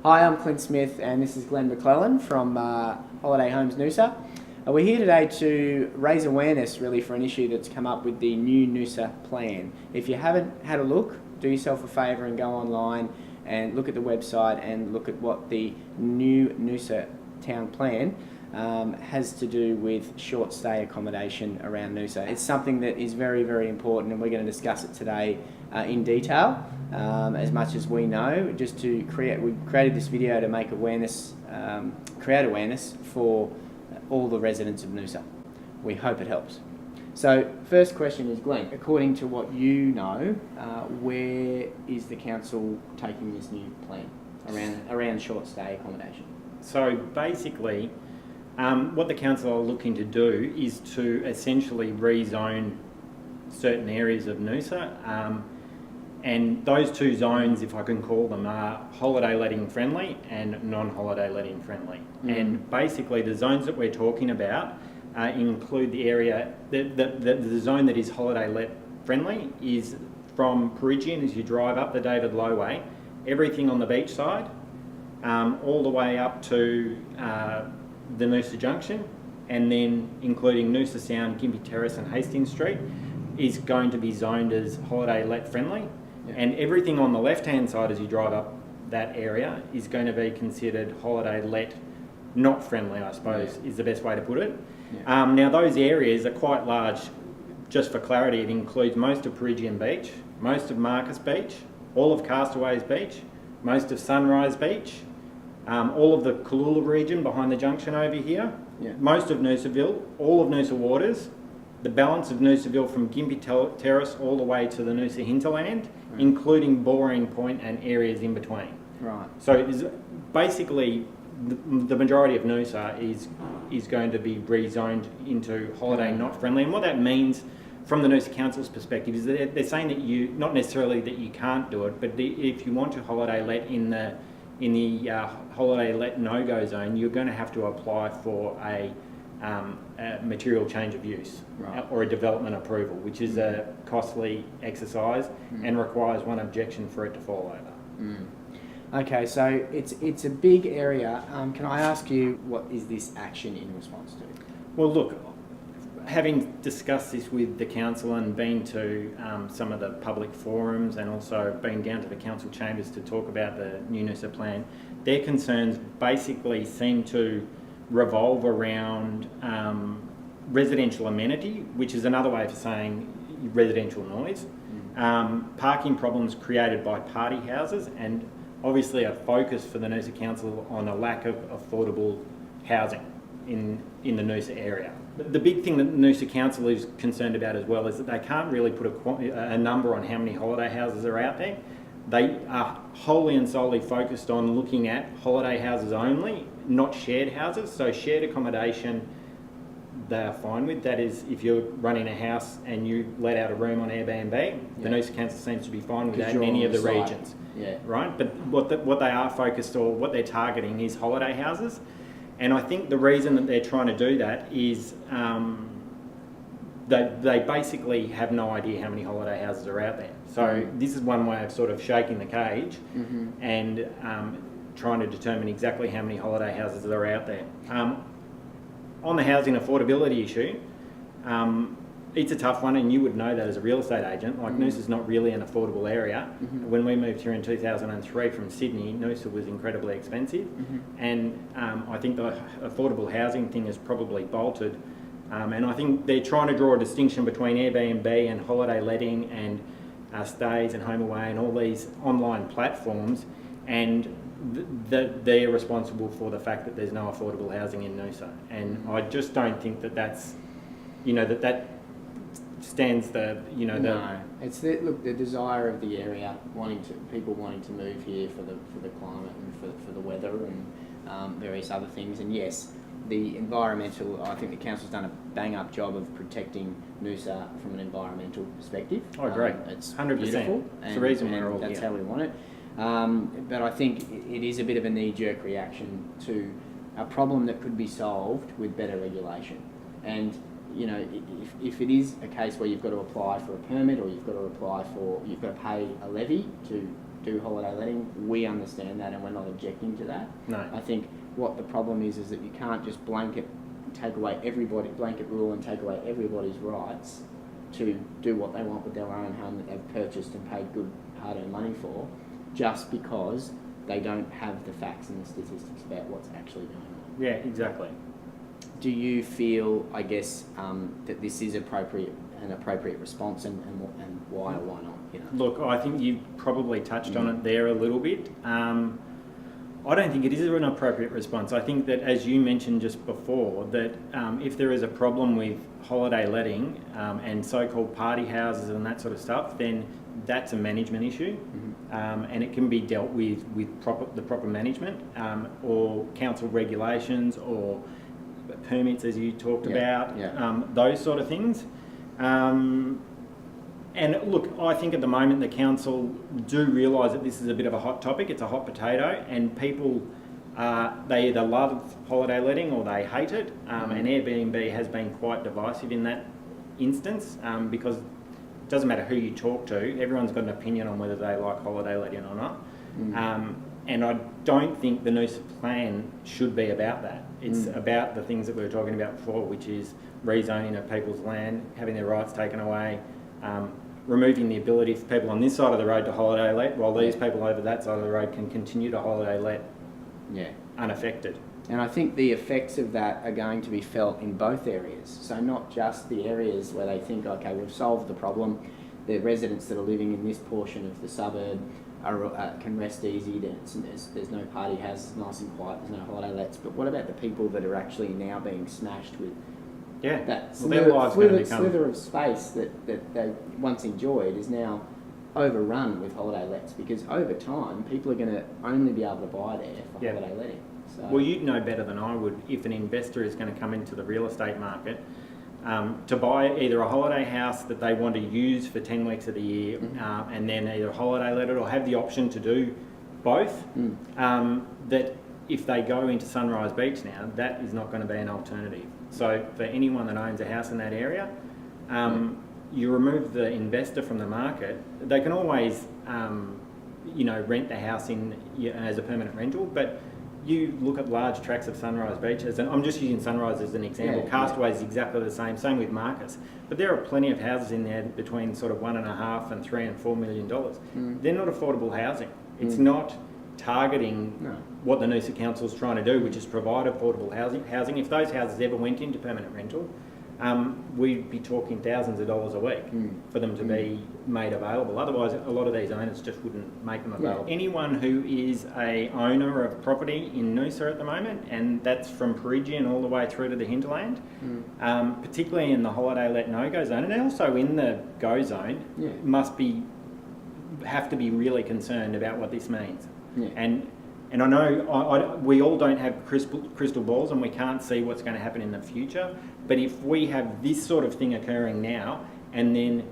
Hi, I'm Clint Smith and this is Glenn McClellan from Holiday Homes Noosa. We're here today to raise awareness really for an issue that's come up with the new Noosa Plan. If you haven't had a look, do yourself a favour and go online and look at the website and look at what the new Noosa Town Plan has to do with short stay accommodation around Noosa. It's something that is very, very important and we're going to discuss it today in detail. As much as we know, just to we created this video to make awareness, create awareness for all the residents of Noosa. We hope it helps. So, first question is, Glenn, according to what you know, where is the council taking this new plan around short stay accommodation? So basically, what the council are looking to do is to essentially rezone certain areas of Noosa. And those two zones, if I can call them, are holiday letting friendly and non-holiday letting friendly. And basically the zones that we're talking about include the area, the zone that is holiday let friendly is from Peregian as you drive up the David Low Way, everything on the beach side, all the way up to the Noosa Junction, and then including Noosa Sound, Gympie Terrace and Hastings Street is going to be zoned as holiday let friendly. And everything on the left-hand side as you drive up that area is going to be considered holiday let not friendly, I suppose, is the best way to put it. Now those areas are quite large. Just for clarity, it includes most of Peregian Beach, most of Marcus Beach, all of Castaways Beach, most of Sunrise Beach, all of the Cooloola region behind the junction over here, most of Noosaville, all of Noosa Waters, the balance of Noosaville from Gympie Terrace all the way to the Noosa Hinterland, including Boreen Point and areas in between. Right. So it is basically the majority of Noosa is going to be rezoned into holiday not friendly. And what that means from the Noosa Council's perspective is that they're saying that not necessarily that you can't do it, but if you want to holiday let in the holiday let no-go zone, you're going to have to apply for a material change of use or a development approval, which is a costly exercise and requires one objection for it to fall over. Okay, so it's a big area. Can I ask you, what is this action in response to? Well, look, having discussed this with the council and been to some of the public forums and also been down to the council chambers to talk about the new Noosa Plan, their concerns basically seem to revolve around residential amenity, which is another way of saying residential noise, parking problems created by party houses, and obviously a focus for the Noosa Council on a lack of affordable housing in the Noosa area. The big thing that the Noosa Council is concerned about as well is that they can't really put a number on how many holiday houses are out there. They are wholly and solely focused on looking at holiday houses only, not shared houses. So shared accommodation they are fine with. That is, if you're running a house and you let out a room on Airbnb, the Noosa Council seems to be fine with that in any of the regions. Right? But what they are focused, or what they're targeting, is holiday houses. And I think the reason that they're trying to do that is they basically have no idea how many holiday houses are out there. So this is one way of sort of shaking the cage and trying to determine exactly how many holiday houses are out there. On the housing affordability issue, it's a tough one, and you would know that as a real estate agent. Like, Noosa's not really an affordable area. When we moved here in 2003 from Sydney, Noosa was incredibly expensive, and I think the affordable housing thing has probably bolted. And I think they're trying to draw a distinction between Airbnb and holiday letting and stays and home away and all these online platforms, and they're responsible for the fact that there's no affordable housing in Noosa. And I just don't think that stands the. No, it's the desire of the area, people wanting to move here for the climate and for the weather and various other things. And yes, the environmental, I think the council's done a bang-up job of protecting Noosa from an environmental perspective. I agree. It's 100%. Beautiful. It's the reason we're all here. That's how we want it. But I think it is a bit of a knee-jerk reaction to a problem that could be solved with better regulation. And if it is a case where you've got to apply for a permit, or you've got to pay a levy to do holiday letting. We understand that and we're not objecting to that. No. I think what the problem is that you can't just blanket rule and take away everybody's rights to do what they want with their own home that they've purchased and paid good hard-earned money for, just because they don't have the facts and the statistics about what's actually going on. Yeah, exactly. Do you feel, I guess, that this is an appropriate response, and why or why not? You know? Look, I think you probably touched on it there a little bit. I don't think it is an appropriate response. I think that, as you mentioned just before, that if there is a problem with holiday letting and so-called party houses and that sort of stuff, then that's a management issue, and it can be dealt with the proper management or council regulations or permits, as you talked about, those sort of things. And look, I think at the moment the council do realise that this is a bit of a hot topic. It's a hot potato, and people they either love holiday letting or they hate it. And Airbnb has been quite divisive in that instance because it doesn't matter who you talk to, everyone's got an opinion on whether they like holiday letting or not. And I don't think the Noosa Plan should be about that. It's about the things that we were talking about before, which is rezoning of people's land, having their rights taken away, removing the ability for people on this side of the road to holiday let, while these people over that side of the road can continue to holiday let unaffected. And I think the effects of that are going to be felt in both areas. So not just the areas where they think, okay, we've solved the problem, the residents that are living in this portion of the suburb can rest easy, there's no party houses, nice and quiet, there's no holiday lets. But what about the people that are actually now being smashed with that slither of space that they once enjoyed is now overrun with holiday lets, because over time people are going to only be able to buy there for holiday letting. So, well, you'd know better than I would if an investor is going to come into the real estate market to buy either a holiday house that they want to use for 10 weeks of the year and then either holiday let it or have the option to do both, that if they go into Sunrise Beach now, that is not going to be an alternative. So for anyone that owns a house in that area, you remove the investor from the market. They can always, rent the house as a permanent rental, but you look at large tracts of Sunrise Beaches, and I'm just using Sunrise as an example. Castaway is exactly the same with Marcus. But there are plenty of houses in there between sort of $1.5 and $3 and $4 million. They're not affordable housing. It's not targeting what the Noosa Council is trying to do, which is provide affordable housing. If those houses ever went into permanent rental, we'd be talking thousands of dollars a week for them to be made available. Otherwise, a lot of these owners just wouldn't make them available. Anyone who is a owner of property in Noosa at the moment, and that's from Peregian all the way through to the hinterland, particularly in the holiday let no-go zone, and also in the go zone, have to be really concerned about what this means. And I know we all don't have crystal balls and we can't see what's going to happen in the future, but if we have this sort of thing occurring now, and then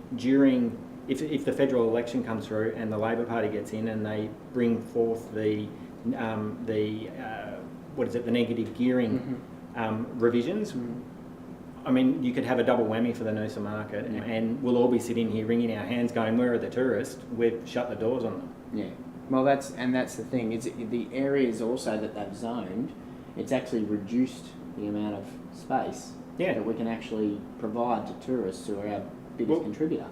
if the federal election comes through and the Labor Party gets in and they bring forth the negative gearing revisions, I mean, you could have a double whammy for the Noosa market, and we'll all be sitting here wringing our hands going, where are the tourists? We've shut the doors on them. Yeah. Well, that's the thing. Is the areas also that they've zoned, it's actually reduced the amount of space that we can actually provide to tourists, who are our biggest contributor.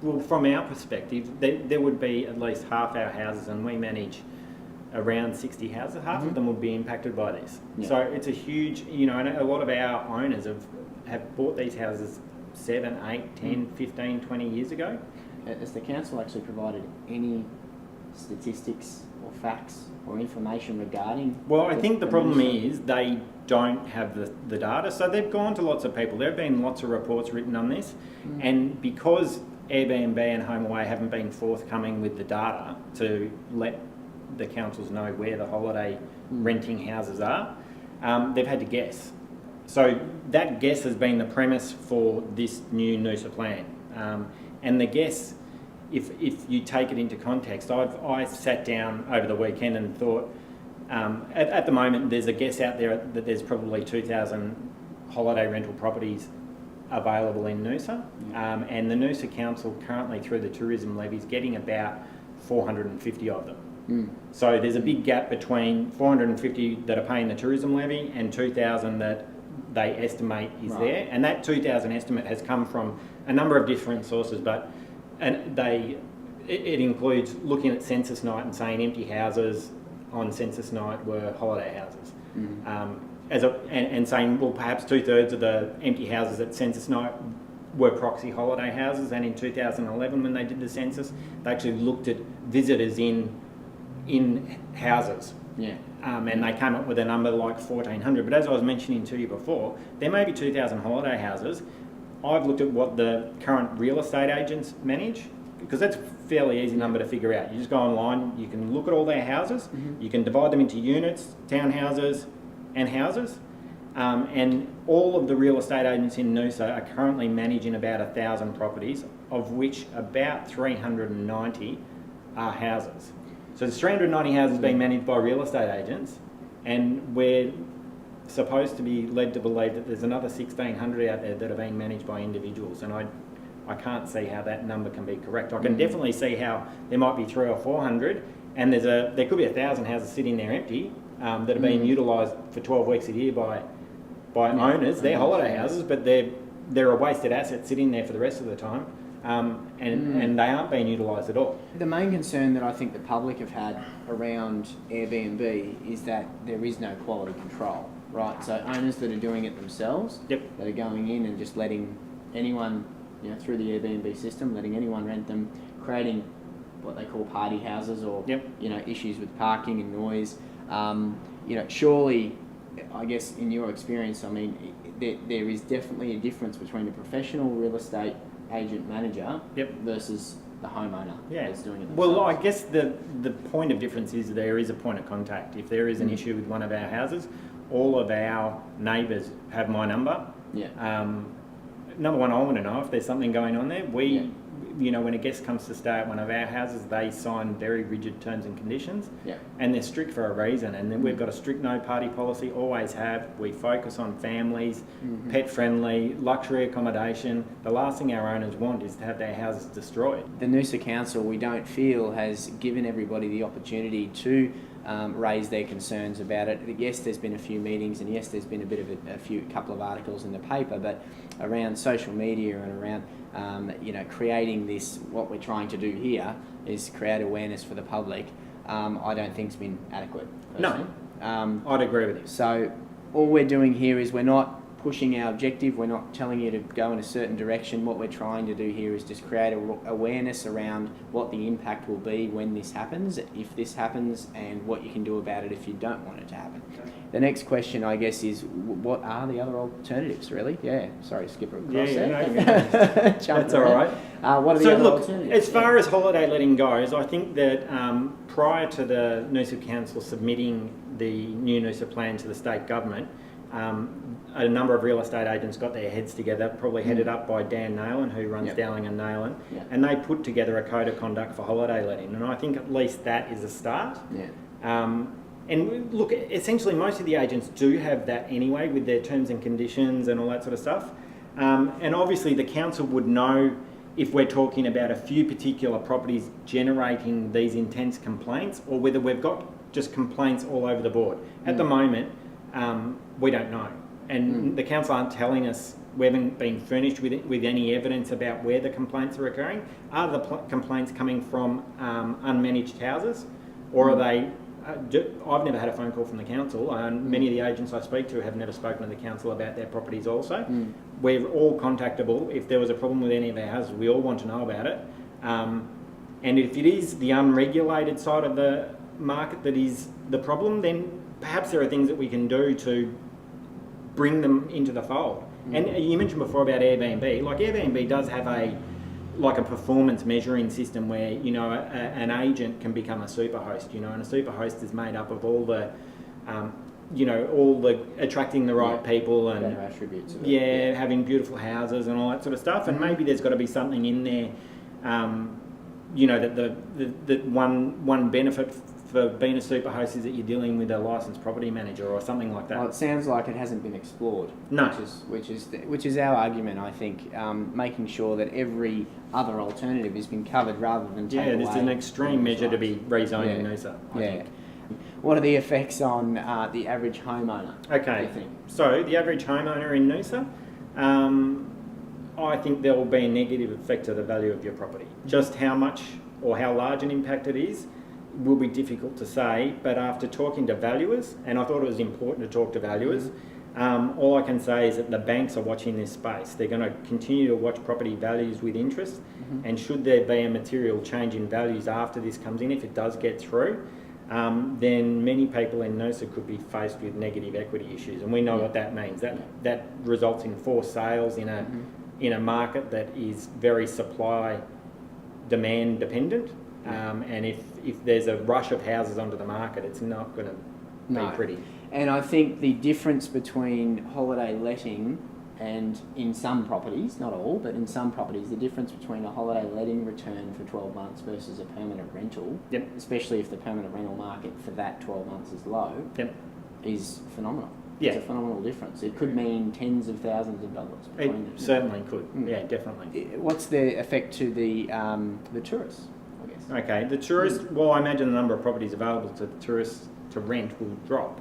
Well, from our perspective, there would be at least half our houses, and we manage around 60 houses. Half of them would be impacted by this. So it's a huge, and a lot of our owners have bought these houses 7, 8, 10, 15, 20 years ago. Has the council actually provided any statistics or facts or information regarding? Well, I think the problem is they don't have the data. So they've gone to lots of people. There have been lots of reports written on this, and because Airbnb and HomeAway haven't been forthcoming with the data to let the councils know where the holiday renting houses are, they've had to guess. So that guess has been the premise for this new Noosa Plan. And the guess, if you take it into context, I sat down over the weekend and thought, at the moment there's a guess out there that there's probably 2,000 holiday rental properties available in Noosa, and the Noosa Council currently, through the tourism levy, is getting about 450 of them. So there's a big gap between 450 that are paying the tourism levy and 2,000 that they estimate is there. And that 2,000 estimate has come from a number of different sources, but it includes looking at census night and saying empty houses on census night were holiday houses. And saying, well, perhaps 2/3 of the empty houses at census night were proxy holiday houses, and in 2011 when they did the census, they actually looked at visitors in houses. And they came up with a number like 1,400. But as I was mentioning to you before, there may be 2,000 holiday houses. I've looked at what the current real estate agents manage, because that's a fairly easy number to figure out. You just go online, you can look at all their houses, you can divide them into units, townhouses and houses, and all of the real estate agents in Noosa are currently managing about 1,000 properties, of which about 390 are houses. So there's 390 houses being managed by real estate agents, and we're supposed to be led to believe that there's another 1,600 out there that are being managed by individuals, and I can't see how that number can be correct. I can definitely see how there might be 300 or 400, and there could be 1,000 houses sitting there empty that are being utilised for 12 weeks a year by owners. They're holiday houses, but they're a wasted asset sitting there for the rest of the time, and they aren't being utilised at all. The main concern that I think the public have had around Airbnb is that there is no quality control, right? So owners that are doing it themselves, that are going in and just letting anyone, through the Airbnb system, letting anyone rent them, creating what they call party houses or, issues with parking and noise. Surely, I guess in your experience, I mean, there is definitely a difference between a professional real estate agent manager versus the homeowner that's doing it themselves. Well, I guess the point of difference is there is a point of contact. If there is an issue with one of our houses, all of our neighbours have my number. Number one, I want to know if there's something going on there. When a guest comes to stay at one of our houses, they sign very rigid terms and conditions, and they're strict for a reason. And then we've got a strict no party policy, always have. We focus on families, pet friendly, luxury accommodation. The last thing our owners want is to have their houses destroyed. The Noosa Council, we don't feel, has given everybody the opportunity to raise their concerns about it. Yes, there's been a few meetings, and yes, there's been a bit of a couple of articles in the paper, but around social media and around creating this, what we're trying to do here is create awareness for the public. I don't think it's been adequate, personally. No, I'd agree with you. So all we're doing here is we're not pushing our objective, we're not telling you to go in a certain direction. What we're trying to do here is just create awareness around what the impact will be when this happens, if this happens, and what you can do about it if you don't want it to happen. The next question, I guess, is what are the other alternatives, really? Sorry, skip across there. That's all right. What are the other alternatives? As far as holiday letting goes, I think that prior to the Noosa Council submitting the new Noosa Plan to the state government, a number of real estate agents got their heads together, probably headed up by Dan Nayland, who runs Dowling and Nayland, and they put together a code of conduct for holiday letting, and I think at least that is a start. And look, essentially most of the agents do have that anyway with their terms and conditions and all that sort of stuff. And obviously the council would know if we're talking about a few particular properties generating these intense complaints, or whether we've got just complaints all over the board. At the moment, we don't know. And the council aren't telling us, we haven't been furnished with any evidence about where the complaints are occurring. Are the complaints coming from unmanaged houses, or are they... I've never had a phone call from the council, and many of the agents I speak to have never spoken to the council about their properties also. We're all contactable. If there was a problem with any of our houses, we all want to know about it. And if it is the unregulated side of the market that is the problem, then perhaps there are things that we can do to bring them into the fold. And you mentioned before about Airbnb. Like, Airbnb does have a performance measuring system where, an agent can become a super host, and a super host is made up of all the, all the attracting the right people and better attributes of it. Having beautiful houses and all that sort of stuff. And maybe there's got to be something in there, that the one benefit for being a super host is that you're dealing with a licensed property manager or something like that. Well, it sounds like it hasn't been explored. No. Which is our argument, I think, making sure that every other alternative has been covered rather than take away. Yeah, it's an extreme measure to be rezoning Noosa, I think. What are the effects on the average homeowner? Okay, do you think? So the average homeowner in Noosa, I think there will be a negative effect to the value of your property. Just how much or how large an impact it is will be difficult to say, but after talking to valuers, and I thought it was important to talk to valuers, all I can say is that the banks are watching this space. They're going to continue to watch property values with interest, and should there be a material change in values after this comes in, if it does get through, then many people in Noosa could be faced with negative equity issues, and we know what that means. That results in forced sales in a market that is very supply demand dependent, and if there's a rush of houses onto the market, it's not going to be pretty. And I think the difference between holiday letting and in some properties, not all, but in some properties, the difference between a holiday letting return for 12 months versus a permanent rental, especially if the permanent rental market for that 12 months is low, is phenomenal. Yeah. It's a phenomenal difference. It could mean tens of thousands of dollars between them. It certainly could. Yeah, definitely. What's the effect to the tourists, I guess? Okay, the tourists, well, I imagine the number of properties available to the tourists to rent will drop.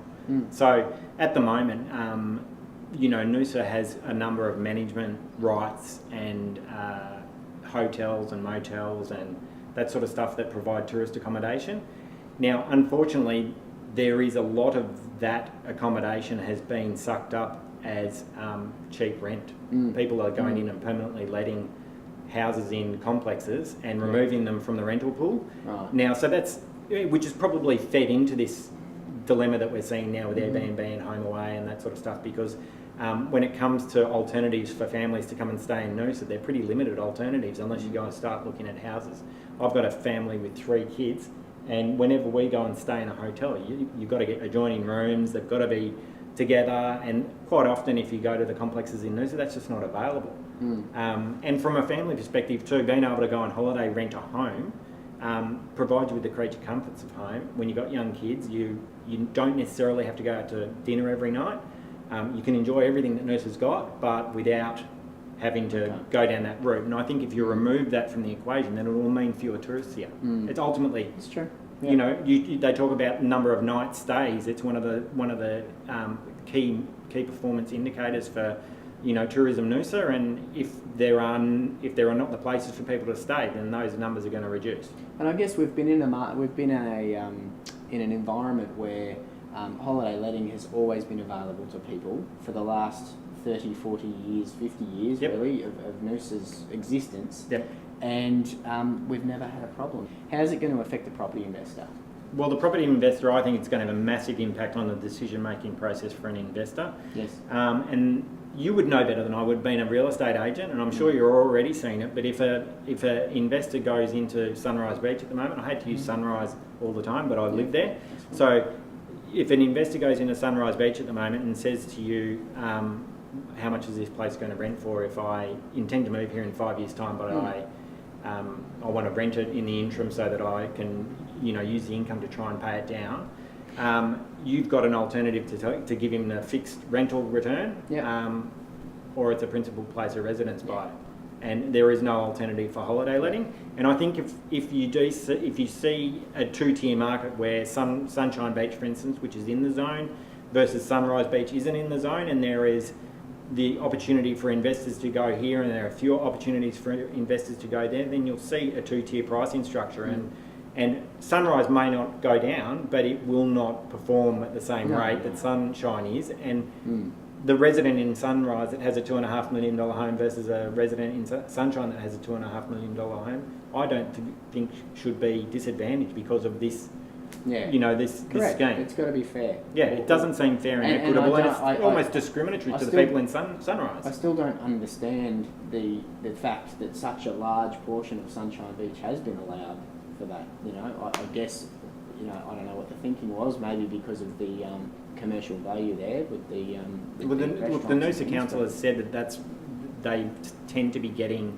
So at the moment, Noosa has a number of management rights and hotels and motels and that sort of stuff that provide tourist accommodation. Now, unfortunately, there is a lot of that accommodation has been sucked up as cheap rent. People are going in and permanently letting houses in complexes and removing them from the rental pool. Right. Now, so that's, which is probably fed into this dilemma that we're seeing now with Airbnb and home away and that sort of stuff, because when it comes to alternatives for families to come and stay in Noosa, they're pretty limited alternatives unless you go and start looking at houses. I've got a family with 3 kids, and whenever we go and stay in a hotel, you've got to get adjoining rooms, they've got to be together, and quite often if you go to the complexes in Noosa, that's just not available. And from a family perspective too, being able to go on holiday, rent a home, provides you with the creature comforts of home. When you've got young kids, you don't necessarily have to go out to dinner every night. You can enjoy everything that Noosa's got, but without having to go down that route. And I think if you remove that from the equation, then it will mean fewer tourists here. It's ultimately, It's true. they talk about number of night stays. It's one of the key performance indicators for tourism Noosa. And if there are not the places for people to stay, then those numbers are going to reduce. And I guess we've been in an environment where holiday letting has always been available to people for the last 30, 40 years, 50 years really of Noosa's existence. And we've never had a problem. How's it going to affect the property investor? Well, the property investor, I think it's going to have a massive impact on the decision-making process for an investor. Yes. And you would know better than I would, being a real estate agent, and I'm sure you're already seeing it, but if an investor goes into Sunrise Beach at the moment, I hate to use Sunrise all the time, but I live there. So if an investor goes into Sunrise Beach at the moment and says to you, how much is this place going to rent for if I intend to move here in 5 years' time, but I want to rent it in the interim so that I can use the income to try and pay it down, you've got an alternative to give him the fixed rental return, or it's a principal place of residence buy. And there is no alternative for holiday letting. And I think if you see a 2-tier market where Sunshine Beach, for instance, which is in the zone, versus Sunrise Beach isn't in the zone, and there is the opportunity for investors to go here and there are fewer opportunities for investors to go there, then you'll see a 2-tier pricing structure. And Sunrise may not go down, but it will not perform at the same rate that Sunshine is. And the resident in Sunrise that has a $2.5 million home versus a resident in Sunshine that has a $2.5 million home, I don't think should be disadvantaged because of this. This scheme. It's got to be fair. Yeah, it doesn't seem fair and equitable, and it's almost discriminatory to the people in Sunrise. I still don't understand the fact that such a large portion of Sunshine Beach has been allowed for that. I guess, I don't know what the thinking was, maybe because of the commercial value there with the the Noosa Council has said that they tend to be getting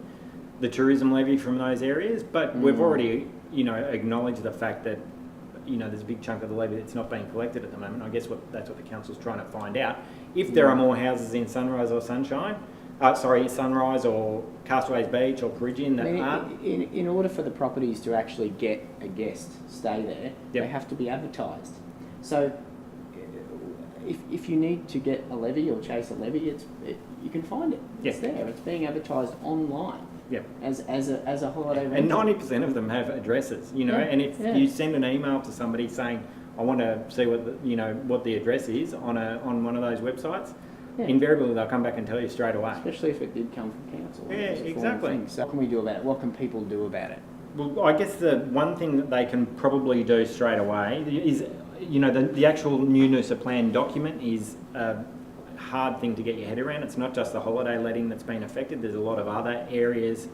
the tourism levy from those areas, but we've already acknowledged the fact that there's a big chunk of the levy that's not being collected at the moment. I guess that's what the council's trying to find out. If there are more houses in Sunrise or Sunrise or Castaways Beach or Peregian that aren't. In order for the properties to actually get a guest stay there, Yep. they have to be advertised. So if you need to get a levy or chase a levy, you can find it. It's Yep. there. It's being advertised online. Yep. As a holiday rental. And 90% of them have addresses, and if you send an email to somebody saying, I want to see what the address is on one of those websites, invariably they'll come back and tell you straight away. Especially if it did come from council. Yeah, exactly. So what can we do about it? What can people do about it? Well, I guess the one thing that they can probably do straight away is, the actual new Noosa Plan document is a hard thing to get your head around. It's not just the holiday letting that's been affected. There's a lot of other areas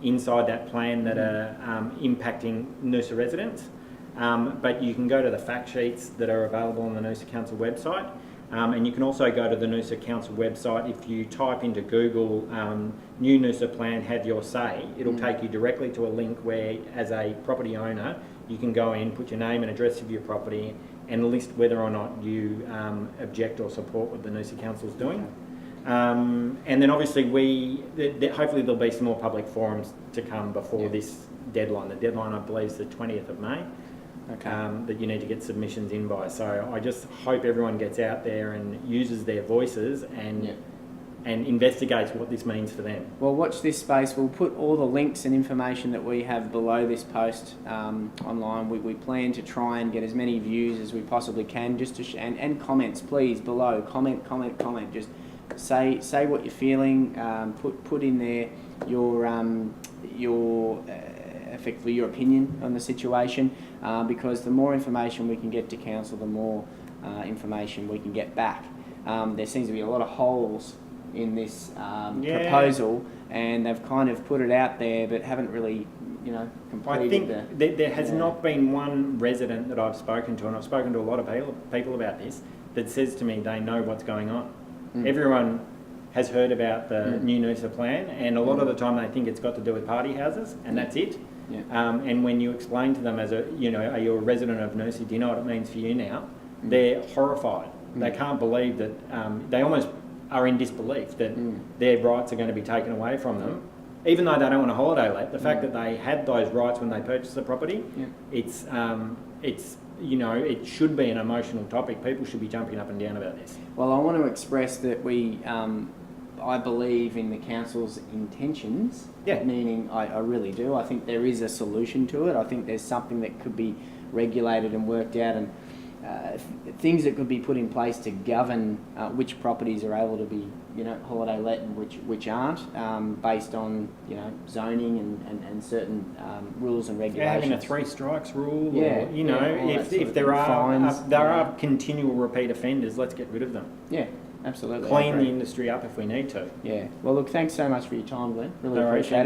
inside that plan that are impacting Noosa residents. But you can go to the fact sheets that are available on the Noosa Council website. And you can also go to the Noosa Council website. If you type into Google, new Noosa Plan, have your say, it'll take you directly to a link where, as a property owner, you can go in, put your name and address of your property, and list whether or not you object or support what the Noosa Council's doing. And then obviously hopefully there'll be some more public forums to come before this deadline. The deadline, I believe, is the 20th of May. That you need to get submissions in by. So I just hope everyone gets out there and uses their voices and investigates what this means for them. Well, watch this space. We'll put all the links and information that we have below this post online. We plan to try and get as many views as we possibly can, just to and comments, please, below. Comment. Just say what you're feeling. Put in there your effectively your opinion on the situation, because the more information we can get to council, the more information we can get back. There seems to be a lot of holes in this proposal, and they've kind of put it out there but haven't really completed. I think there has not been one resident that I've spoken to, and I've spoken to a lot of people about this, that says to me they know what's going on. Everyone has heard about the new Noosa Plan, and a lot of the time they think it's got to do with party houses, and that's it. And when you explain to them are you a resident of Noosa, do you know what it means for you now? They're horrified. They can't believe that, they almost are in disbelief that their rights are going to be taken away from them, even though they don't want a holiday let. The fact that they had those rights when they purchased the property, it should be an emotional topic. People should be jumping up and down about this. Well, I want to express that I believe in the council's intentions, meaning I really do. I think there is a solution to it. I think there's something that could be regulated and worked out, and things that could be put in place to govern which properties are able to be holiday let and which aren't, based on zoning and certain rules and regulations. Having a 3 strikes rule, if there are continual repeat offenders, let's get rid of them. Yeah. Absolutely. Clean the industry up if we need to. Yeah. Well, look, thanks so much for your time, Glenn. Really appreciate it.